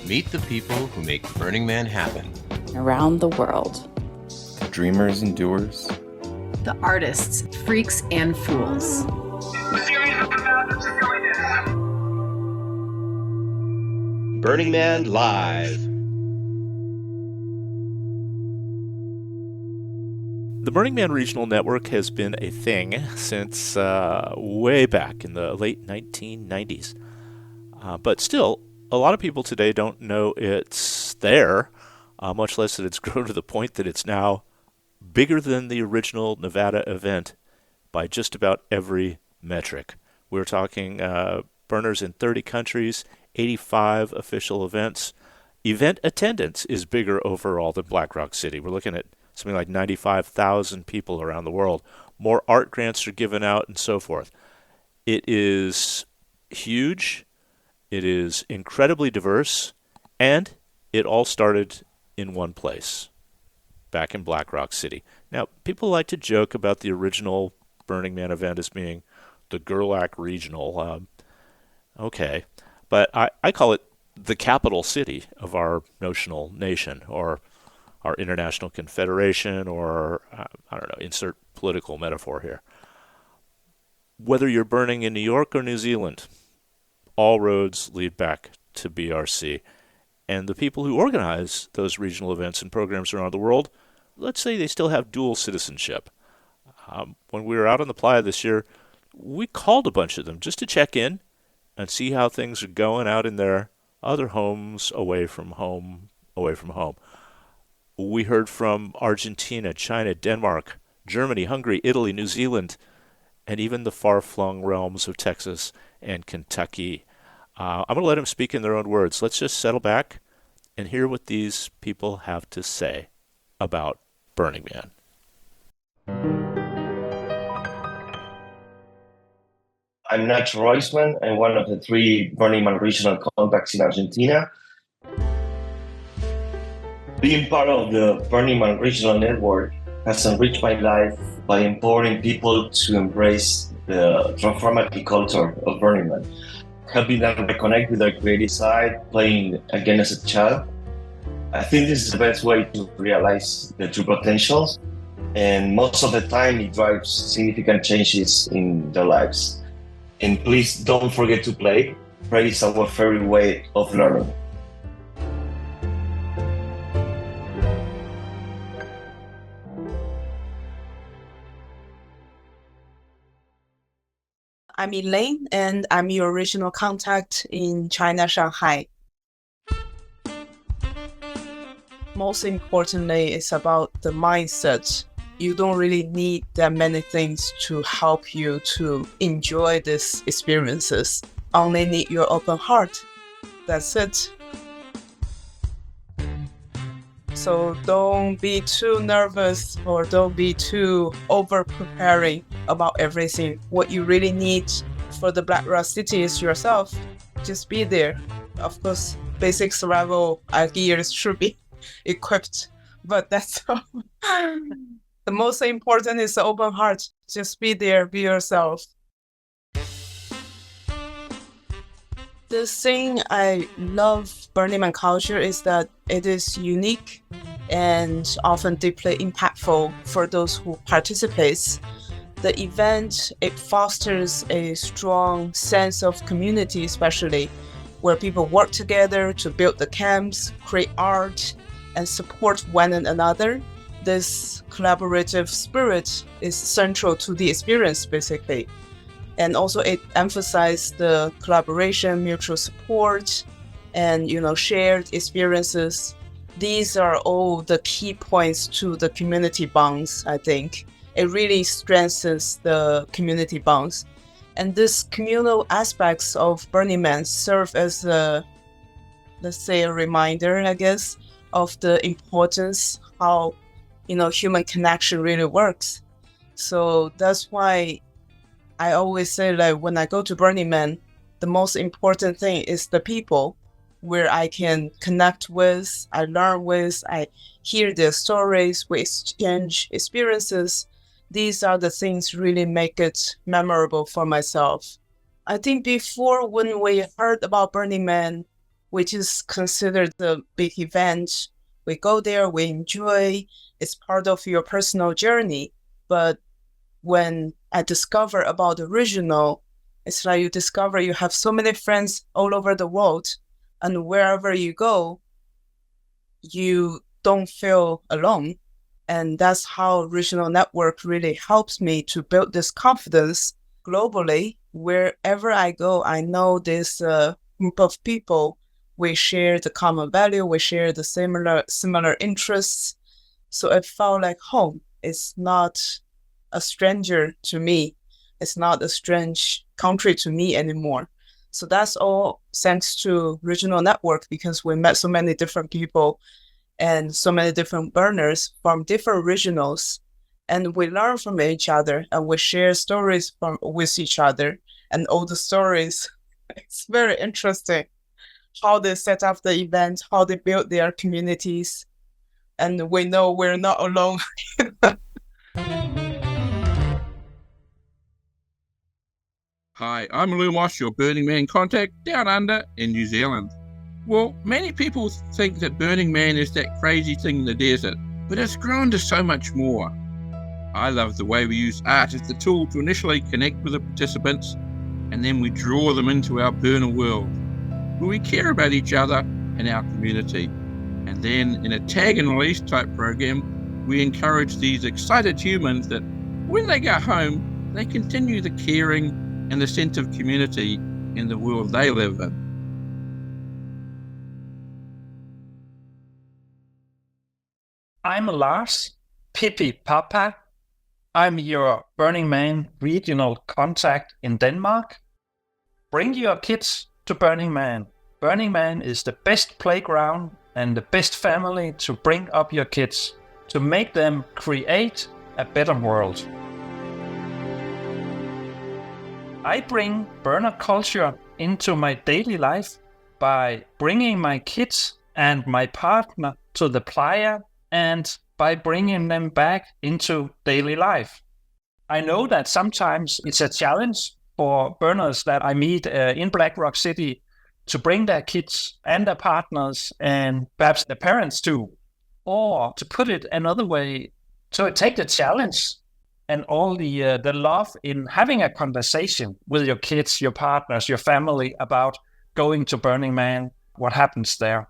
Meet the people who make Burning Man happen. Around the world. Dreamers and doers. The artists, freaks, and fools. Burning Man Live. The Burning Man Regional Network has been a thing since way back in the late 1990s. But still, a lot of people today don't know it's there, much less that it's grown to the point that it's now bigger than the original Nevada event by just about every metric. We're talking burners in 30 countries, 85 official events. Event attendance is bigger overall than Black Rock City. We're looking at something like 95,000 people around the world. More art grants are given out and so forth. It is huge. It is incredibly diverse. And it all started in one place, back in Black Rock City. Now, people like to joke about the original Burning Man event as being the Gerlach Regional. Okay. But I call it the capital city of our notional nation, or our international confederation, or, I don't know, insert political metaphor here. Whether you're burning in New York or New Zealand, all roads lead back to BRC. And the people who organize those regional events and programs around the world, let's say they still have dual citizenship. When we were out on the playa this year, we called a bunch of them just to check in and see how things are going out in their other homes away from home. We heard from Argentina, China, Denmark, Germany, Hungary, Italy, New Zealand, and even the far-flung realms of Texas and Kentucky. I'm going to let them speak in their own words. Let's just settle back and hear what these people have to say about Burning Man. I'm Nacho Reisman. I'm one of the 3 Burning Man regional contacts in Argentina. Being part of the Burning Man Regional Network has enriched my life by empowering people to embrace the transformative culture of Burning Man, helping them reconnect with their creative side, playing again as a child. I think this is the best way to realize the true potentials, and most of the time it drives significant changes in their lives. And please don't forget to play. Play is our favorite way of learning. I'm Elaine, and I'm your regional contact in China, Shanghai. Most importantly, it's about the mindset. You don't really need that many things to help you to enjoy these experiences. Only need your open heart. That's it. So don't be too nervous or don't be too over-preparing about everything. What you really need for the Black Rock City is yourself. Just be there. Of course, basic survival gears should be equipped, but that's all. The most important is the open heart. Just be there, be yourself. The thing I love Burning Man culture is that it is unique and often deeply impactful for those who participate. The event, it fosters a strong sense of community, especially where people work together to build the camps, create art, and support one another. This collaborative spirit is central to the experience, basically. And also it emphasizes the collaboration, mutual support, and shared experiences. These are all the key points to the community bonds, I think. It really strengthens the community bonds. And these communal aspects of Burning Man serve as a reminder, I guess, of the importance how human connection really works. So that's why I always say, like, when I go to Burning Man, the most important thing is the people where I can connect with, I learn with, I hear their stories, we exchange experiences. These are the things really make it memorable for myself. I think before, when we heard about Burning Man, we just consider the big event. We go there, we enjoy. It's part of your personal journey. But when I discover about the regional, it's like you discover you have so many friends all over the world, and wherever you go, you don't feel alone. And that's how regional network really helps me to build this confidence globally. Wherever I go, I know this group of people, we share the common value, we share the similar interests. So it felt like home. It's not a stranger to me. It's not a strange country to me anymore. So that's all thanks to regional network, because we met so many different people and so many different burners from different regionals. And we learn from each other and we share stories with each other. And all the stories, it's very interesting how they set up the event, how they build their communities. And we know we're not alone. Hi, I'm Lou Moss, your Burning Man contact down under in New Zealand. Well, many people think that Burning Man is that crazy thing in the desert, but it's grown to so much more. I love the way we use art as the tool to initially connect with the participants, and then we draw them into our burner world, where we care about each other and our community. And then in a tag and release type program, we encourage these excited humans that when they go home, they continue the caring and the sense of community in the world they live in. I'm Lars Pippi Papa. I'm your Burning Man regional contact in Denmark. Bring your kids to Burning Man. Burning Man is the best playground and the best family to bring up your kids, to make them create a better world. I bring burner culture into my daily life by bringing my kids and my partner to the playa and by bringing them back into daily life. I know that sometimes it's a challenge for burners that I meet in Black Rock City to bring their kids and their partners and perhaps their parents too. Or to put it another way, to take the challenge and all the love in having a conversation with your kids, your partners, your family about going to Burning Man, what happens there.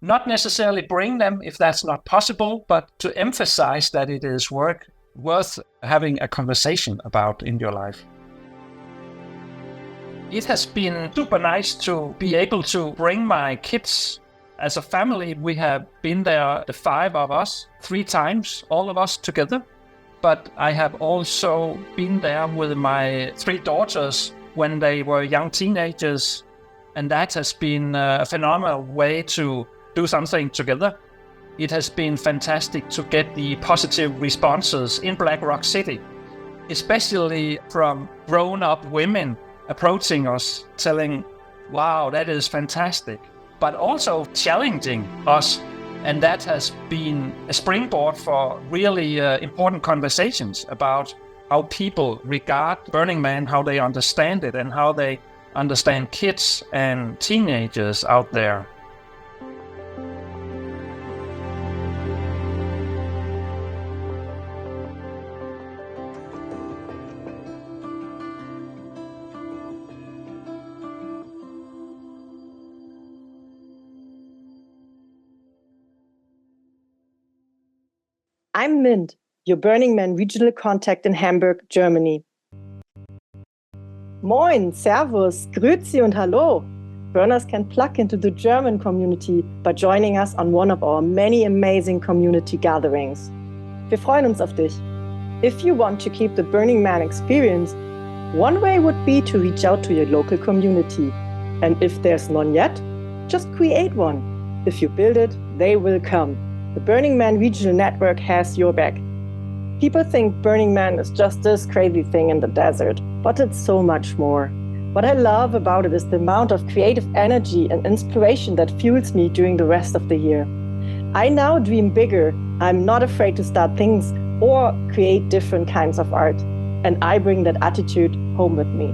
Not necessarily bring them if that's not possible, but to emphasize that it is worth having a conversation about in your life. It has been super nice to be able to bring my kids. As a family, we have been there, the 5 of us, 3 times, all of us together. But I have also been there with my 3 daughters when they were young teenagers. And that has been a phenomenal way to do something together. It has been fantastic to get the positive responses in Black Rock City, especially from grown-up women approaching us, telling, wow, that is fantastic, but also challenging us. And that has been a springboard for really important conversations about how people regard Burning Man, how they understand it, and how they understand kids and teenagers out there. I'm Mint, your Burning Man regional contact in Hamburg, Germany. Moin, Servus, Grüezi und Hallo. Burners can plug into the German community by joining us on one of our many amazing community gatherings. Wir freuen uns auf dich. If you want to keep the Burning Man experience, one way would be to reach out to your local community. And if there's none yet, just create one. If you build it, they will come. The Burning Man Regional Network has your back. People think Burning Man is just this crazy thing in the desert, but it's so much more. What I love about it is the amount of creative energy and inspiration that fuels me during the rest of the year. I now dream bigger. I'm not afraid to start things or create different kinds of art. And I bring that attitude home with me.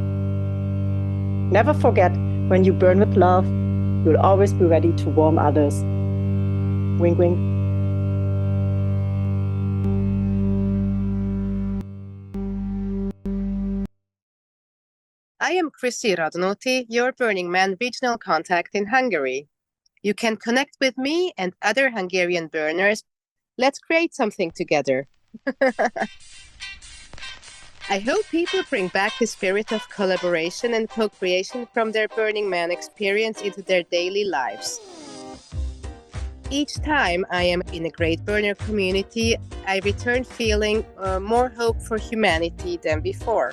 Never forget, when you burn with love, you'll always be ready to warm others. Wink, wink. I am Chrissy Radnoti, your Burning Man regional contact in Hungary. You can connect with me and other Hungarian burners. Let's create something together. I hope people bring back the spirit of collaboration and co-creation from their Burning Man experience into their daily lives. Each time I am in a great burner community, I return feeling more hope for humanity than before.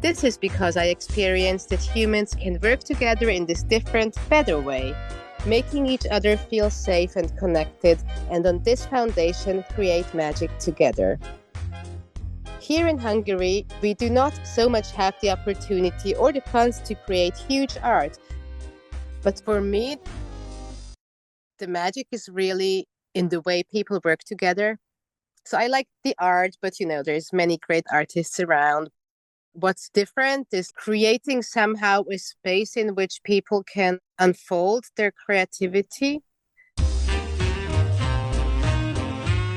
This is because I experienced that humans can work together in this different, better way, making each other feel safe and connected, and on this foundation create magic together. Here in Hungary, we do not so much have the opportunity or the funds to create huge art. But for me, the magic is really in the way people work together. So I like the art, but there's many great artists around. What's different is creating somehow a space in which people can unfold their creativity.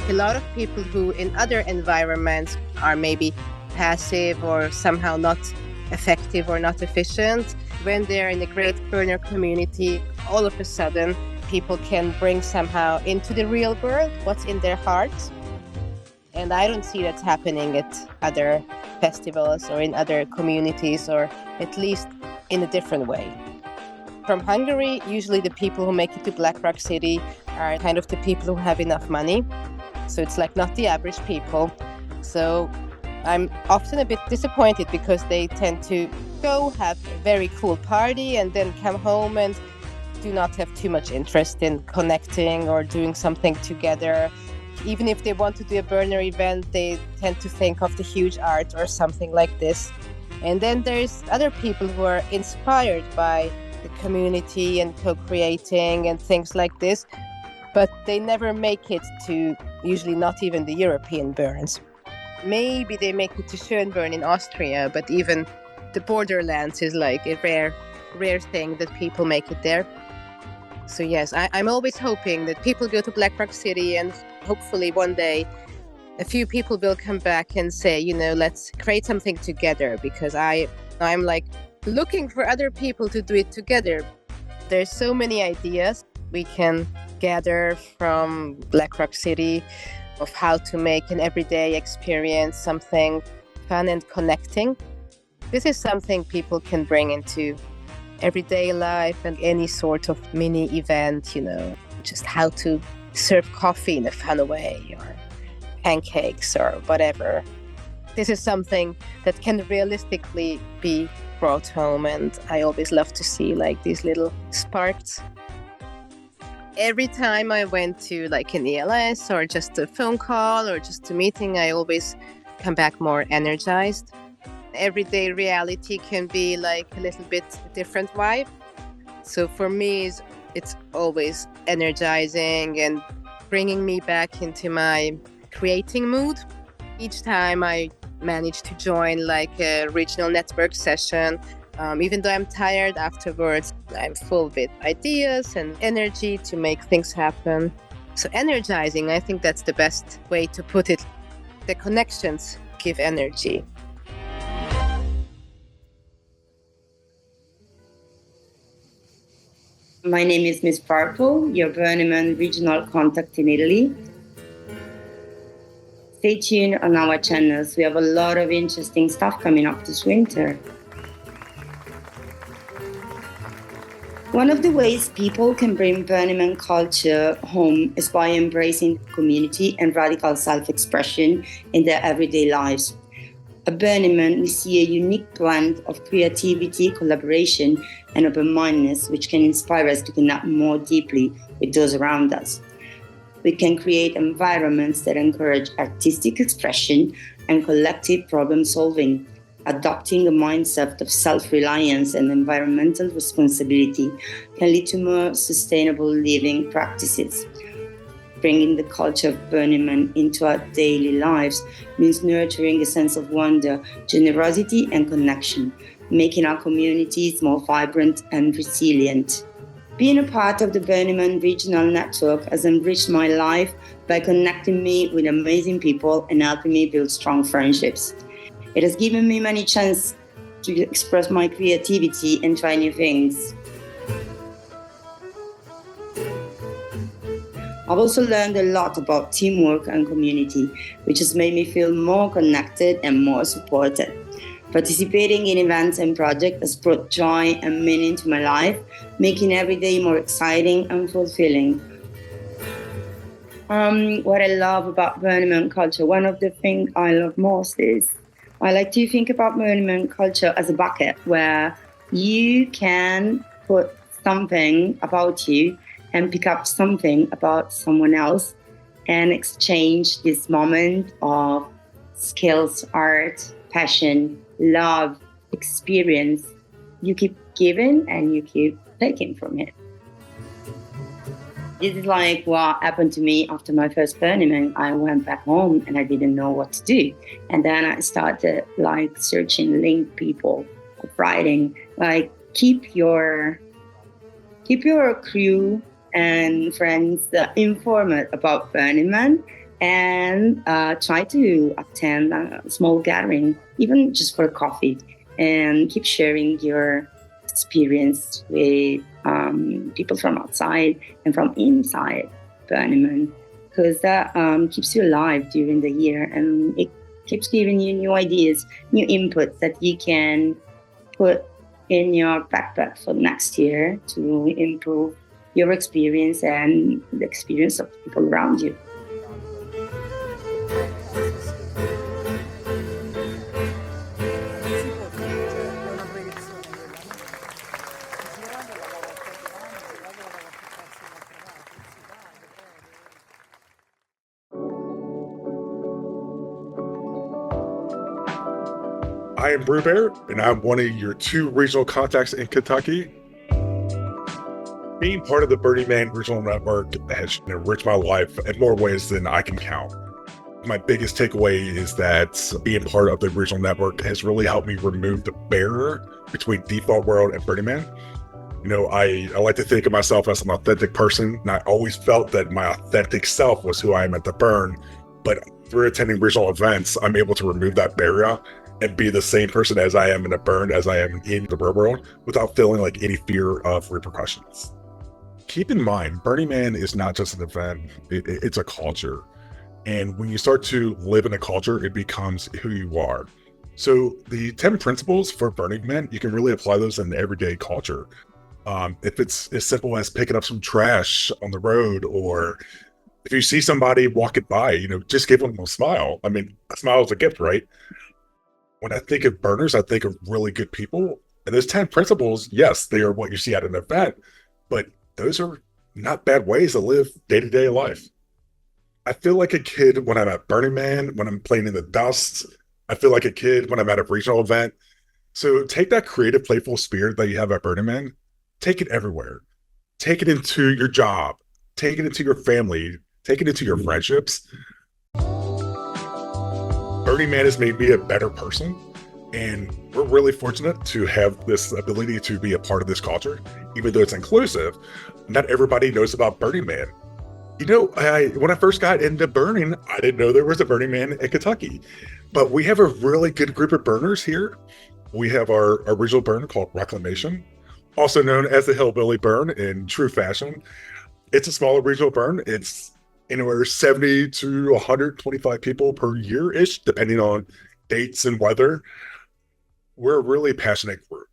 A lot of people who in other environments are maybe passive or somehow not effective or not efficient, when they're in a great burner community, all of a sudden people can bring somehow into the real world what's in their hearts. And I don't see that happening at other festivals or in other communities, or at least in a different way. From Hungary, usually the people who make it to Black Rock City are kind of the people who have enough money. So it's like not the average people. So I'm often a bit disappointed because they tend to go have a very cool party and then come home and do not have too much interest in connecting or doing something together. Even if they want to do a burner event, they tend to think of the huge art or something like this. And then there's other people who are inspired by the community and co-creating and things like this, but they never make it to, usually not even the European burns. Maybe they make it to Schönbrunn in Austria, but even the borderlands is like a rare thing that people make it there. So yes, I'm always hoping that people go to Black Rock City, and hopefully one day a few people will come back and say, let's create something together, because I'm like looking for other people to do it together. There's so many ideas we can gather from Black Rock City of how to make an everyday experience something fun and connecting. This is something people can bring into everyday life and any sort of mini event, just how to serve coffee in a fun way or pancakes or whatever. This is something that can realistically be brought home, and I always love to see like these little sparks. Every time I went to like an ELS or just a phone call or just a meeting, I always come back more energized. Everyday reality can be like a little bit different vibe. So for me, it's always energizing and bringing me back into my creating mood. Each time I manage to join like a regional network session, even though I'm tired afterwards, I'm full with ideas and energy to make things happen. So energizing, I think that's the best way to put it. The connections give energy. My name is Miss Purple, your Burning Man regional contact in Italy. Stay tuned on our channels. We have a lot of interesting stuff coming up this winter. One of the ways people can bring Burning Man culture home is by embracing community and radical self-expression in their everyday lives. At Burning Man, we see a unique blend of creativity, collaboration, and open-mindedness, which can inspire us to connect more deeply with those around us. We can create environments that encourage artistic expression and collective problem-solving. Adopting a mindset of self-reliance and environmental responsibility can lead to more sustainable living practices. Bringing the culture of Burning Man into our daily lives means nurturing a sense of wonder, generosity, and connection, making our communities more vibrant and resilient. Being a part of the Burning Man Regional Network has enriched my life by connecting me with amazing people and helping me build strong friendships. It has given me many chances to express my creativity and try new things. I've also learned a lot about teamwork and community, which has made me feel more connected and more supported. Participating in events and projects has brought joy and meaning to my life, making every day more exciting and fulfilling. What I love about Burning Man culture, one of the things I love most is I like to think about Burning Man culture as a bucket where you can put something about you and pick up something about someone else and exchange this moment of skills, art, passion, love, experience. You keep giving and you keep taking from it. This is like what happened to me after my first Burning Man. I went back home and I didn't know what to do. And then I started like searching link people, writing, like keep your crew and friends informed about Burning Man and try to attend a small gathering, even just for coffee, and keep sharing your experience with people from outside and from inside Burning Man, because that keeps you alive during the year and it keeps giving you new ideas, new inputs that you can put in your backpack for next year to improve your experience and the experience of people around you. I am Brew Bear, and I'm one of your 2 regional contacts in Kentucky. Being part of the Burning Man Regional Network has enriched my life in more ways than I can count. My biggest takeaway is that being part of the regional network has really helped me remove the barrier between Default World and Burning Man. You know, I like to think of myself as an authentic person, and I always felt that my authentic self was who I am at the Burn. But through attending regional events, I'm able to remove that barrier and be the same person as I am in the Burn as I am in the real world without feeling like any fear of repercussions. Keep in mind, Burning Man is not just an event, it's a culture. And when you start to live in a culture, it becomes who you are. So the 10 principles for Burning Man, you can really apply those in everyday culture. If it's as simple as picking up some trash on the road, or if you see somebody walking by, you know, just give them a smile. I mean, a smile is a gift, right? When I think of burners, I think of really good people. And those 10 principles, yes, they are what you see at an event, but those are not bad ways to live day-to-day life. I feel like a kid when I'm at Burning Man, when I'm playing in the dust. I feel like a kid when I'm at a regional event. So take that creative, playful spirit that you have at Burning Man, take it everywhere. Take it into your job, take it into your family, take it into your friendships. Burning Man has made me a better person, and we're really fortunate to have this ability to be a part of this culture. Even though it's inclusive, not everybody knows about Burning Man. You know, when I first got into burning, I didn't know there was a Burning Man in Kentucky, but we have a really good group of burners here. We have our original burn called Reclamation, also known as the Hillbilly Burn in true fashion. It's a smaller regional burn. It's anywhere 70 to 125 people per year-ish, depending on dates and weather. We're a really passionate group.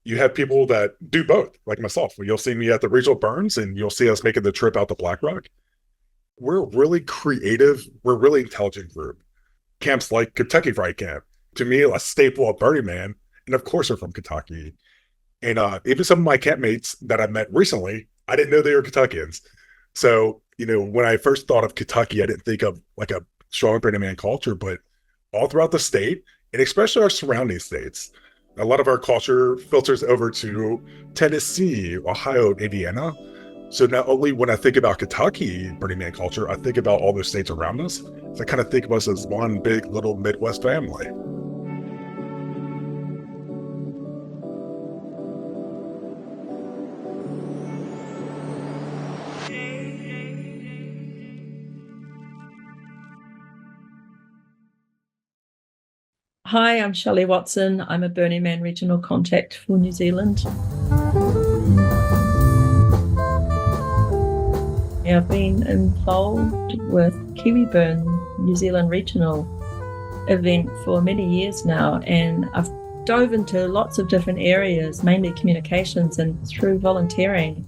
You have people that do both, like myself. You'll see me at the regional burns, and you'll see us making the trip out to Black Rock. We're really creative. We're a really intelligent group. Camps like Kentucky Fried Camp, to me, a staple of Burning Man, and of course, they're from Kentucky. And even some of my campmates that I met recently, I didn't know they were Kentuckians. So, you know, when I first thought of Kentucky, I didn't think of like a strong Burning Man culture, but all throughout the state, and especially our surrounding states, a lot of our culture filters over to Tennessee, Ohio, and Indiana. So not only when I think about Kentucky Burning Man culture, I think about all those states around us. So I kind of think of us as one big little Midwest family. Hi, I'm Shelley Watson. I'm a Burning Man regional contact for New Zealand. I've been involved with KiwiBurn New Zealand regional event for many years now, and I've dove into lots of different areas, mainly communications, and through volunteering,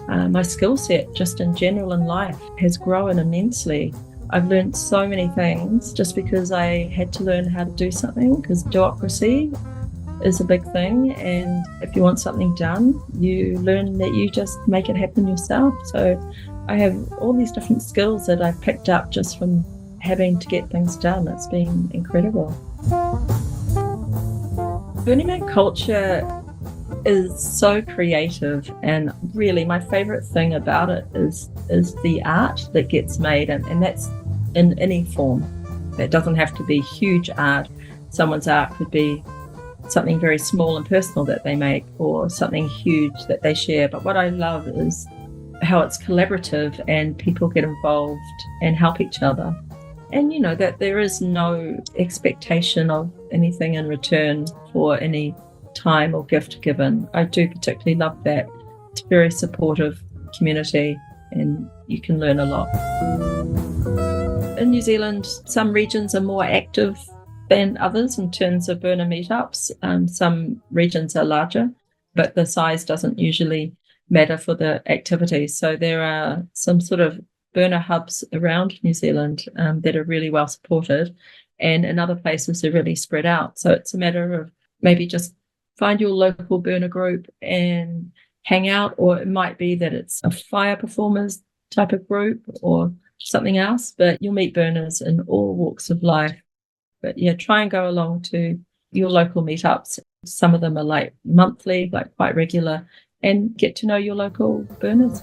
my skill set just in general in life has grown immensely. I've learned so many things just because I had to learn how to do something, because bureaucracy is a big thing, and if you want something done, you learn that you just make it happen yourself. So I have all these different skills that I've picked up just from having to get things done. It's been incredible. Burning Man culture is so creative, and really my favorite thing about it is the art that gets made, and that's in any form. It doesn't have to be huge art. Someone's art could be something very small and personal that they make, or something huge that they share. But what I love is how it's collaborative and people get involved and help each other. And you know that there is no expectation of anything in return for any time or gift given. I do particularly love that. It's a very supportive community and you can learn a lot. In New Zealand, some regions are more active than others in terms of burner meetups. Some regions are larger, but the size doesn't usually matter for the activities. So there are some sort of burner hubs around New Zealand that are really well supported, and in other places they're really spread out. So it's a matter of maybe just find your local burner group and hang out, or it might be that it's a fire performers type of group or something else, but you'll meet burners in all walks of life. But yeah, try and go along to your local meetups. Some of them are like monthly, like quite regular, and get to know your local burners.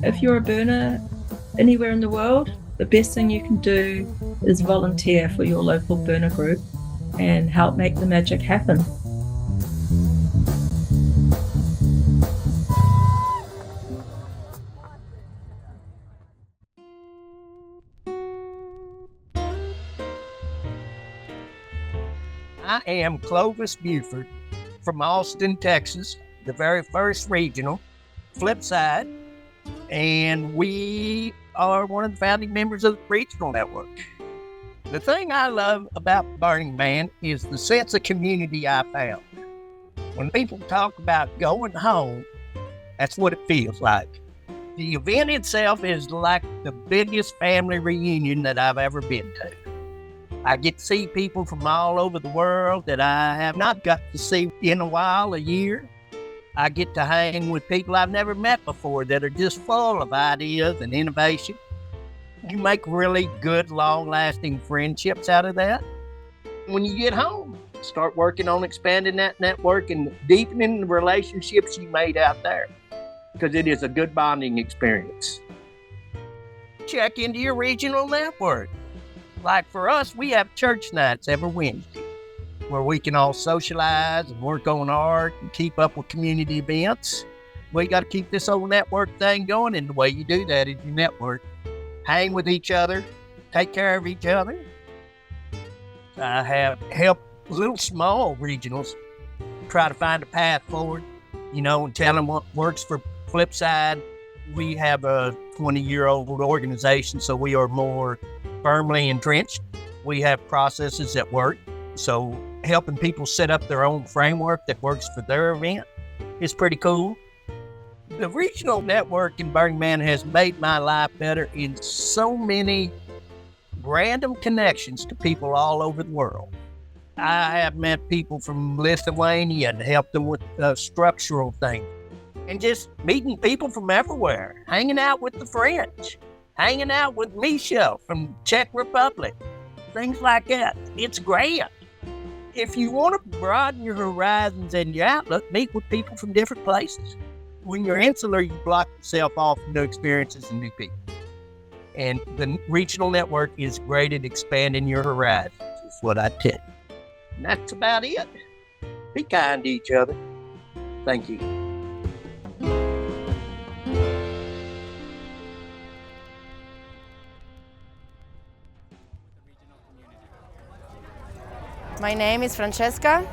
If you're a burner anywhere in the world, the best thing you can do is volunteer for your local burner group and help make the magic happen. I am Clovis Buford from Austin, Texas, the very first regional, Flipside, and we are one of the founding members of the regional network. The thing I love about Burning Man is the sense of community I found. When people talk about going home, that's what it feels like. The event itself is like the biggest family reunion that I've ever been to. I get to see people from all over the world that I have not got to see in a year. I get to hang with people I've never met before that are just full of ideas and innovation. You make really good, long-lasting friendships out of that. When you get home, start working on expanding that network and deepening the relationships you made out there, because it is a good bonding experience. Check into your regional network. Like for us, we have church nights every Wednesday where we can all socialize and work on art and keep up with community events. We got to keep this whole network thing going, and the way you do that is you network. Hang with each other, take care of each other. I have helped little small regionals try to find a path forward, and tell them what works for Flipside. We have a 20-year-old organization, so we are more firmly entrenched. We have processes that work, so helping people set up their own framework that works for their event is pretty cool. The regional network in Burning Man has made my life better in so many random connections to people all over the world. I have met people from Lithuania and helped them with structural things, and just meeting people from everywhere, hanging out with the French, hanging out with Michelle from Czech Republic, things like that. It's great. If you want to broaden your horizons and your outlook, meet with people from different places. When you're insular, you block yourself off from new experiences and new people. And the regional network is great at expanding your horizons, is what I tell you. And that's about it. Be kind to each other. Thank you. My name is Francesca,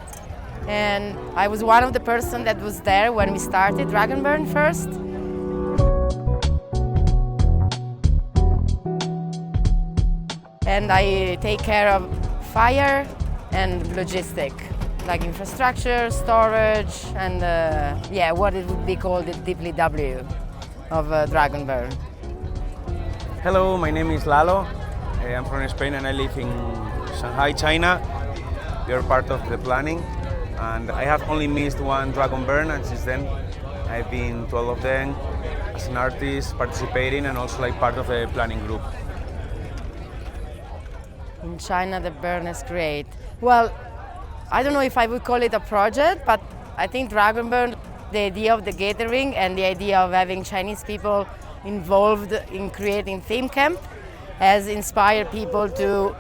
and I was one of the person that was there when we started Dragon Burn first. And I take care of fire and logistic, like infrastructure, storage, and what it would be called the DPW of Dragon Burn. Hello, my name is Lalo. I'm from Spain and I live in Shanghai, China. We are part of the planning, and I have only missed one Dragon Burn, and since then I've been to all of them as an artist participating and also like part of the planning group. In China, the burn is great. Well, I don't know if I would call it a project, but I think Dragon Burn, the idea of the gathering and the idea of having Chinese people involved in creating theme camp has inspired people to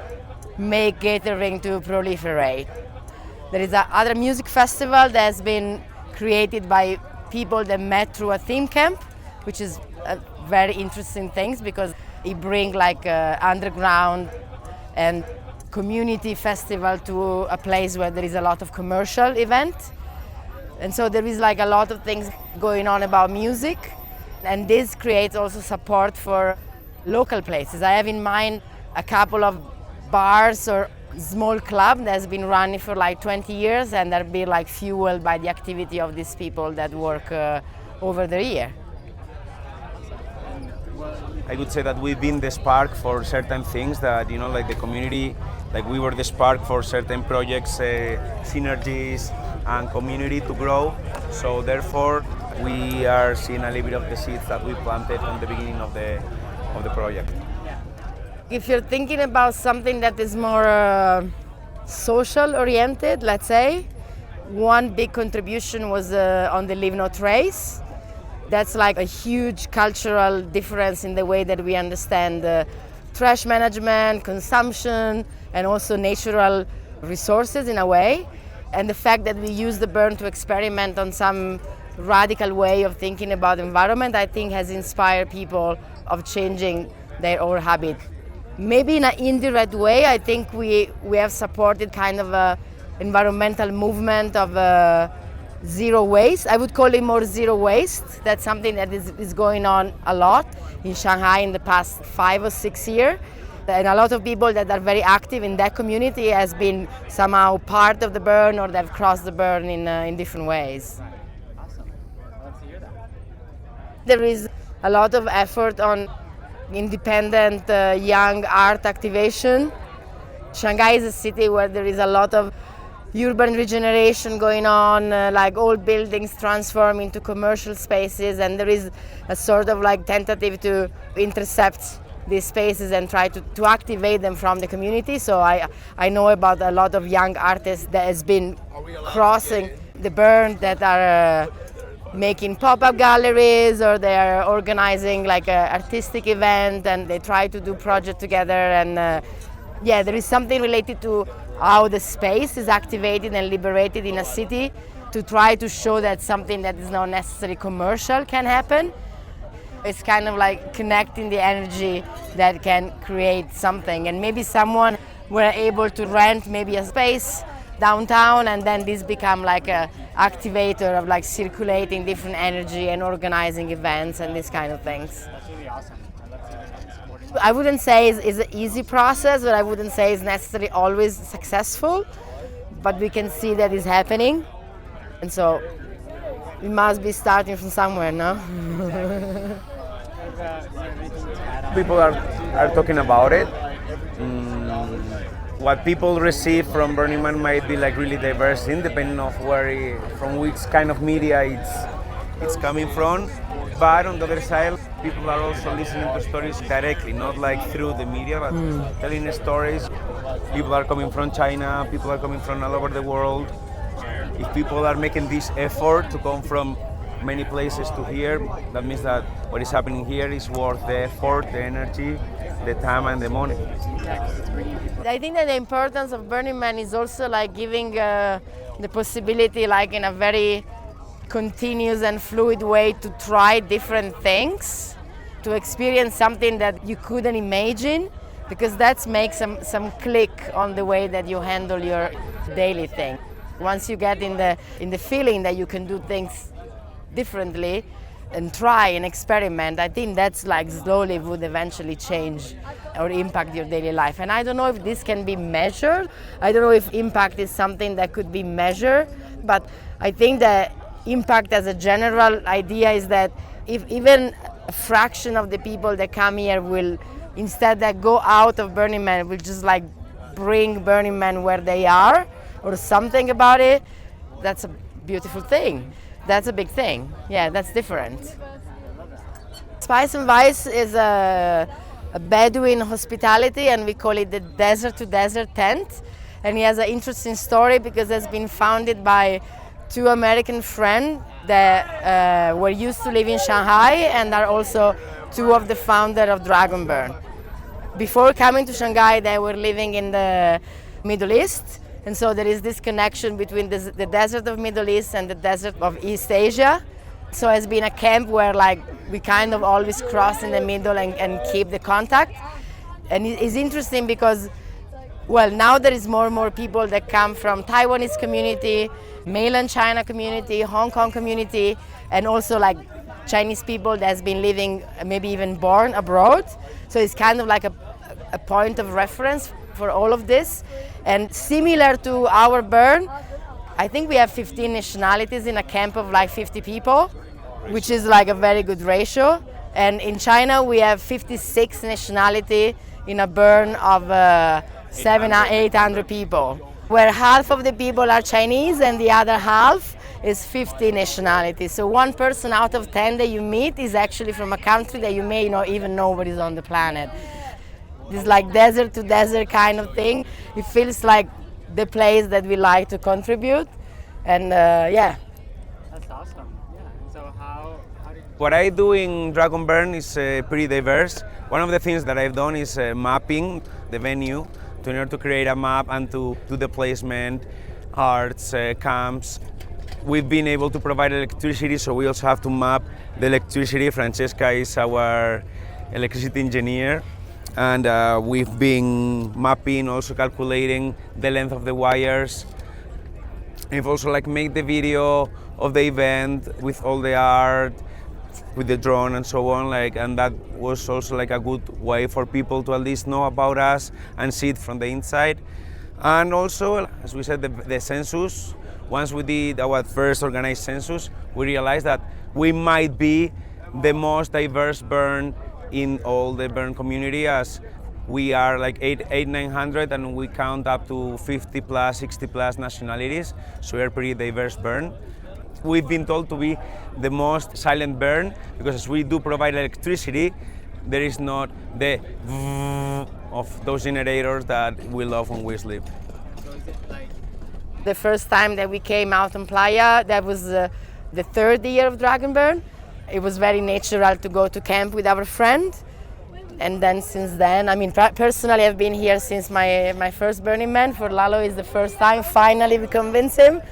make gathering to proliferate. There is another music festival that has been created by people that met through a theme camp, which is a very interesting thing because it brings like underground and community festival to a place where there is a lot of commercial event. And so there is like a lot of things going on about music, and this creates also support for local places. I have in mind a couple of bars or small club that has been running for like 20 years, and they'll be like fueled by the activity of these people that work over the year. I would say that we've been the spark for certain things that, like the community, like we were the spark for certain projects, synergies and community to grow. So therefore, we are seeing a little bit of the seeds that we planted from the beginning of the project. If you're thinking about something that is more social oriented, let's say, one big contribution was on the Leave No Trace. That's like a huge cultural difference in the way that we understand trash management, consumption, and also natural resources in a way. And the fact that we use the burn to experiment on some radical way of thinking about environment, I think has inspired people of changing their own habit. Maybe in an indirect way, I think we have supported kind of a environmental movement of zero waste. I would call it more zero waste. That's something that is going on a lot in Shanghai in the past 5 or 6 years. And a lot of people that are very active in that community has been somehow part of the burn, or they've crossed the burn in different ways. Awesome. Let's hear that. There is a lot of effort on independent young art activation. Shanghai is a city where there is a lot of urban regeneration going on, like old buildings transform into commercial spaces, and there is a sort of like tentative to intercept these spaces and try to activate them from the community. So I know about a lot of young artists that has been crossing the burn, that are making pop-up galleries, or they are organizing like an artistic event, and they try to do project together. And there is something related to how the space is activated and liberated in a city to try to show that something that is not necessarily commercial can happen. It's kind of like connecting the energy that can create something. And maybe someone were able to rent maybe a space downtown, and then this become like a activator of like circulating different energy and organizing events and these kind of things. That's really awesome. I wouldn't say it's an easy process, but I wouldn't say it's necessarily always successful, but we can see that it's happening. And so we must be starting from somewhere, no? People are talking about it. What people receive from Burning Man might be like really diverse, depending of from which kind of media it's coming from. But on the other side, people are also listening to stories directly, not like through the media, but telling stories. People are coming from China, people are coming from all over the world. If people are making this effort to come from many places to here, that means that what is happening here is worth the effort, the energy, the time and the money. I think that the importance of Burning Man is also like giving the possibility, like in a very continuous and fluid way, to try different things, to experience something that you couldn't imagine, because that makes some click on the way that you handle daily thing. Once you get in the feeling that you can do things differently and try and experiment, I think that's like slowly would eventually change or impact your daily life. And I don't know if this can be measured. I don't know if impact is something that could be measured, but I think that impact as a general idea is that if even a fraction of the people that come here will, instead that go out of Burning Man, will just like bring Burning Man where they are or something about it, that's a beautiful thing. That's a big thing. Yeah, that's different. Spice and Vice is a Bedouin hospitality, and we call it the desert to desert tent. And he has an interesting story because it's been founded by two American friends that were used to live in Shanghai and are also two of the founders of Dragonburn. Before coming to Shanghai, they were living in the Middle East. And so there is this connection between the desert of Middle East and the desert of East Asia. So it's been a camp where like we kind of always cross in the middle and keep the contact. And it's interesting because, well, now there is more and more people that come from Taiwanese community, mainland China community, Hong Kong community, and also like Chinese people that's been living, maybe even born abroad. So it's kind of like a point of reference for all of this. And similar to our burn, I think we have 15 nationalities in a camp of like 50 people, which is like a very good ratio. And in China, we have 56 nationality in a burn of 800 people, where half of the people are Chinese and the other half is 50 nationalities. So 1 person out of 10 that you meet is actually from a country that you may not even know what is on the planet. This like desert to desert kind of thing. It feels like the place that we like to contribute. And yeah. That's awesome. Yeah. So how do you... What I do in Dragonburn is pretty diverse. One of the things that I've done is mapping the venue in order to create a map and to do the placement, arts, camps. We've been able to provide electricity, so we also have to map the electricity. Francesca is our electricity engineer. And we've been mapping, also calculating the length of the wires. We've also like made the video of the event with all the art, with the drone and so on. And that was also like a good way for people to at least know about us and see it from the inside. And also, as we said, the census. Once we did our first organized census, we realized that we might be the most diverse burn in all the burn community, as we are like 900 and we count up to 50 plus, 60 plus nationalities. So we're pretty diverse burn. We've been told to be the most silent burn because as we do provide electricity, there is not the of those generators that we love when we sleep. The first time that we came out on Playa, that was the 3rd year of Dragonburn. It was very natural to go to camp with our friend. And then since then, I mean, personally, I've been here since my first Burning Man. For Lalo, is the first time. Finally, we convinced him.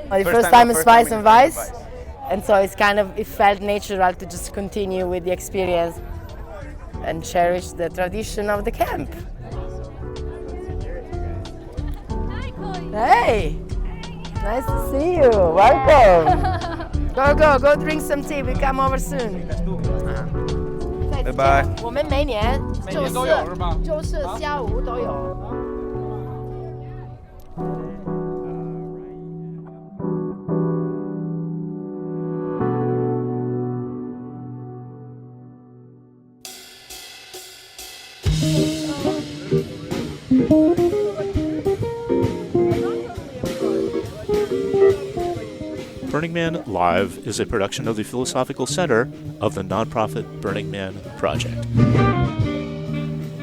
The first time in Spice and Vice. And so it's kind of, it felt natural to just continue with the experience and cherish the tradition of the camp. Hey, nice to see you. Welcome. Go drink some tea. We come over soon. Bye bye. 我们每年就是下午都有。Burning Man Live is a production of the Philosophical Center of the nonprofit Burning Man Project.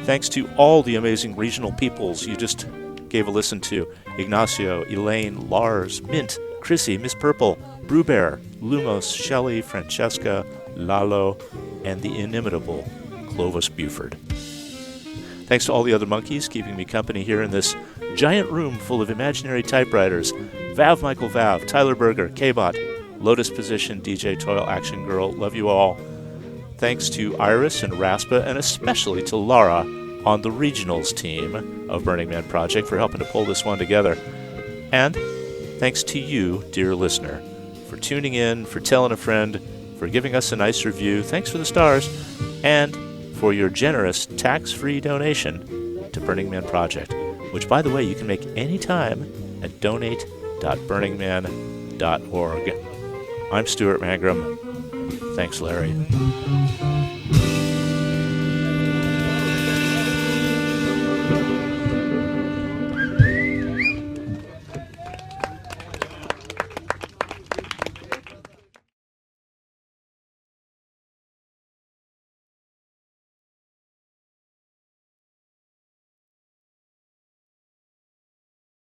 Thanks to all the amazing regional peoples you just gave a listen to: Ignacio, Elaine, Lars, Mint, Chrissy, Miss Purple, Brewbear, Lumos, Shelley, Francesca, Lalo, and the inimitable Clovis Buford. Thanks to all the other monkeys keeping me company here in this giant room full of imaginary typewriters: Vav Michael Vav, Tyler Berger, K-Bot, Lotus Position, DJ Toil, Action Girl, love you all. Thanks to Iris and Raspa, and especially to Laura on the regionals team of Burning Man Project for helping to pull this one together. And thanks to you, dear listener, for tuning in, for telling a friend, for giving us a nice review. Thanks for the stars, and for your generous tax-free donation to Burning Man Project, which, by the way, you can make anytime at donate.burningman.org. I'm Stuart Mangrum. Thanks, Larry.